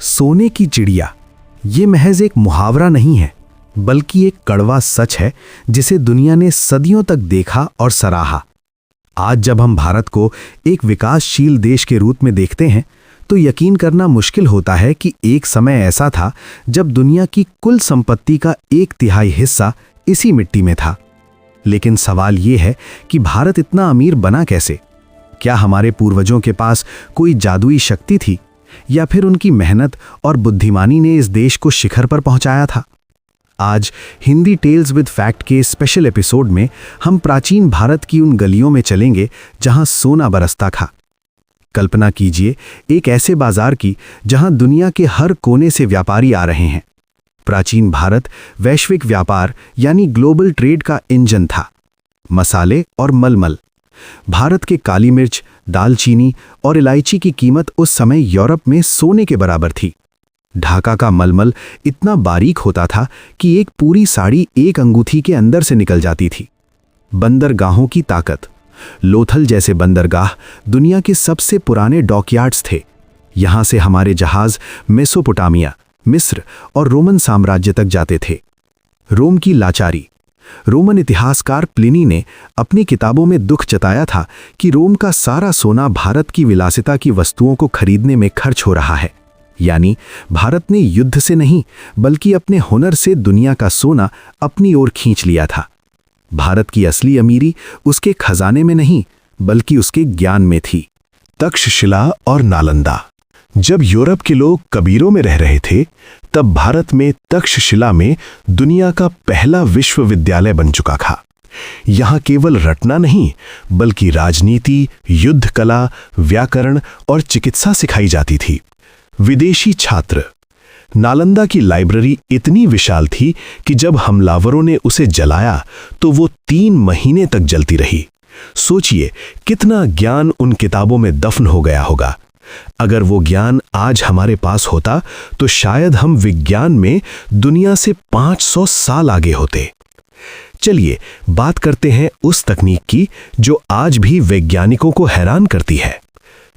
सोने की चिड़िया ये महज एक मुहावरा नहीं है, बल्कि एक कड़वा सच है जिसे दुनिया ने सदियों तक देखा और सराहा। आज जब हम भारत को एक विकासशील देश के रूप में देखते हैं, तो यकीन करना मुश्किल होता है कि एक समय ऐसा था जब दुनिया की कुल संपत्ति का 1/3 हिस्सा इसी मिट्टी में था। लेकिन सवाल ये है कि भारत इतना अमीर बना कैसे? क्या हमारे पूर्वजों के पास कोई जादुई शक्ति थी, या फिर उनकी मेहनत और बुद्धिमानी ने इस देश को शिखर पर पहुंचाया था? आज हिंदी टेल्स विद फैक्ट के स्पेशल एपिसोड में हम प्राचीन भारत की उन गलियों में चलेंगे जहां सोना बरसता था। कल्पना कीजिए एक ऐसे बाजार की जहां दुनिया के हर कोने से व्यापारी आ रहे हैं। प्राचीन भारत वैश्विक व्यापार यानी ग्लोबल ट्रेड का इंजन था। मसाले और मलमल, भारत के काली मिर्च, दालचीनी और इलायची की कीमत उस समय यूरोप में सोने के बराबर थी। ढाका का मलमल इतना बारीक होता था कि एक पूरी साड़ी एक अंगूठी के अंदर से निकल जाती थी। बंदरगाहों की ताकत, लोथल जैसे बंदरगाह दुनिया के सबसे पुराने डॉकयार्ड्स थे। यहां से हमारे जहाज मेसोपोटामिया, मिस्र और रोमन साम्राज्य तक जाते थे। रोम की लाचारी, रोमन इतिहासकार प्लिनी ने अपनी किताबों में दुख जताया था कि रोम का सारा सोना भारत की विलासिता की वस्तुओं को खरीदने में खर्च हो रहा है। यानी भारत ने युद्ध से नहीं, बल्कि अपने हुनर से दुनिया का सोना अपनी ओर खींच लिया था। भारत की असली अमीरी उसके खजाने में नहीं, बल्कि उसके ज्ञान में थी। तक्षशिला और नालंदा। जब यूरोप के लोग कबीरों में रह रहे थे, तब भारत में तक्षशिला में दुनिया का पहला विश्वविद्यालय बन चुका था। यहां केवल रटना नहीं, बल्कि राजनीति, युद्ध कला, व्याकरण और चिकित्सा सिखाई जाती थी। विदेशी छात्र। नालंदा की लाइब्रेरी इतनी विशाल थी कि जब हमलावरों ने उसे जलाया तो वो 3 महीने तक जलती रही। सोचिए कितना ज्ञान उन किताबों में दफन हो गया होगा। अगर वो ज्ञान आज हमारे पास होता तो शायद हम विज्ञान में दुनिया से 500 साल आगे होते। चलिए बात करते हैं उस तकनीक की जो आज भी वैज्ञानिकों को हैरान करती है।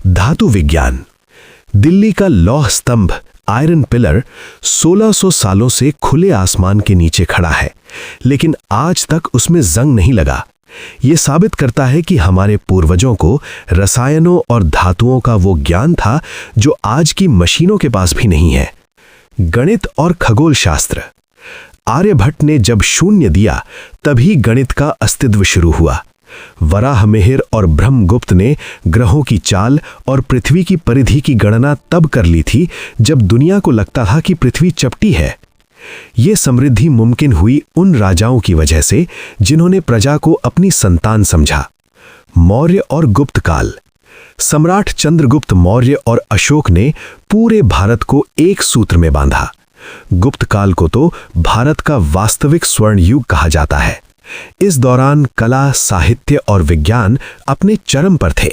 धातु विज्ञान। दिल्ली का लौह स्तंभ आयरन पिलर 1600 सालों से खुले आसमान के नीचे खड़ा है, लेकिन आज तक उसमें जंग नहीं लगा। यह साबित करता है कि हमारे पूर्वजों को रसायनों और धातुओं का वो ज्ञान था जो आज की मशीनों के पास भी नहीं है। गणित और खगोल शास्त्र। आर्यभट्ट ने जब शून्य दिया तभी गणित का अस्तित्व शुरू हुआ। वराहमिहिर और ब्रह्मगुप्त ने ग्रहों की चाल और पृथ्वी की परिधि की गणना तब कर ली थी जब दुनिया को लगता था कि पृथ्वी चपटी है। ये समृद्धि मुमकिन हुई उन राजाओं की वजह से जिन्होंने प्रजा को अपनी संतान समझा। मौर्य और गुप्त काल। सम्राट चंद्रगुप्त मौर्य और अशोक ने पूरे भारत को एक सूत्र में बांधा। गुप्त काल को तो भारत का वास्तविक स्वर्ण युग कहा जाता है। इस दौरान कला, साहित्य और विज्ञान अपने चरम पर थे।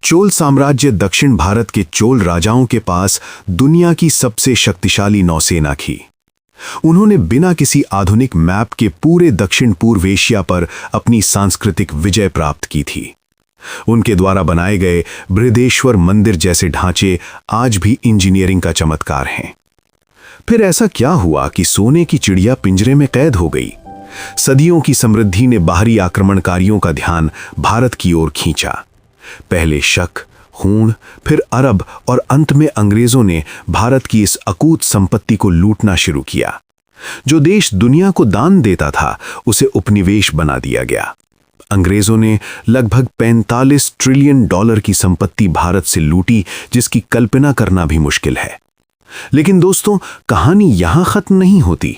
चोल साम्राज्य। दक्षिण भारत के चोल राजाओं के पास दुनिया की सबसे शक्तिशाली नौसेना थी। उन्होंने बिना किसी आधुनिक मैप के पूरे दक्षिण पूर्व एशिया पर अपनी सांस्कृतिक विजय प्राप्त की थी। उनके द्वारा बनाए गए बृहदेश्वर मंदिर जैसे ढांचे आज भी इंजीनियरिंग का चमत्कार हैं। फिर ऐसा क्या हुआ कि सोने की चिड़िया पिंजरे में कैद हो गई? सदियों की समृद्धि ने बाहरी आक्रमणकारियों का ध्यान भारत की ओर खींचा। पहले शक, हूण, फिर अरब और अंत में अंग्रेजों ने भारत की इस अकूत संपत्ति को लूटना शुरू किया। जो देश दुनिया को दान देता था उसे उपनिवेश बना दिया गया। अंग्रेजों ने लगभग 45 ट्रिलियन डॉलर की संपत्ति भारत से लूटी, जिसकी कल्पना करना भी मुश्किल है। लेकिन दोस्तों, कहानी यहां खत्म नहीं होती।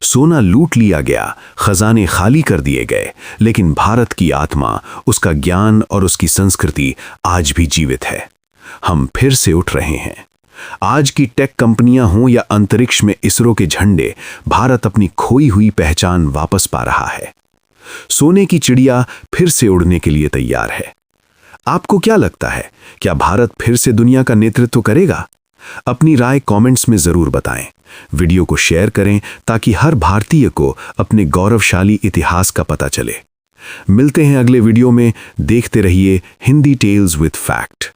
सोना लूट लिया गया, खजाने खाली कर दिए गए, लेकिन भारत की आत्मा, उसका ज्ञान और उसकी संस्कृति आज भी जीवित है। हम फिर से उठ रहे हैं। आज की टेक कंपनियां हों या अंतरिक्ष में इसरो के झंडे, भारत अपनी खोई हुई पहचान वापस पा रहा है। सोने की चिड़िया फिर से उड़ने के लिए तैयार है। आपको क्या लगता है, क्या भारत फिर से दुनिया का नेतृत्व करेगा? अपनी राय कमेंट्स में जरूर बताएं। वीडियो को शेयर करें ताकि हर भारतीय को अपने गौरवशाली इतिहास का पता चले। मिलते हैं अगले वीडियो में। देखते रहिए हिंदी टेल्स विद फैक्ट।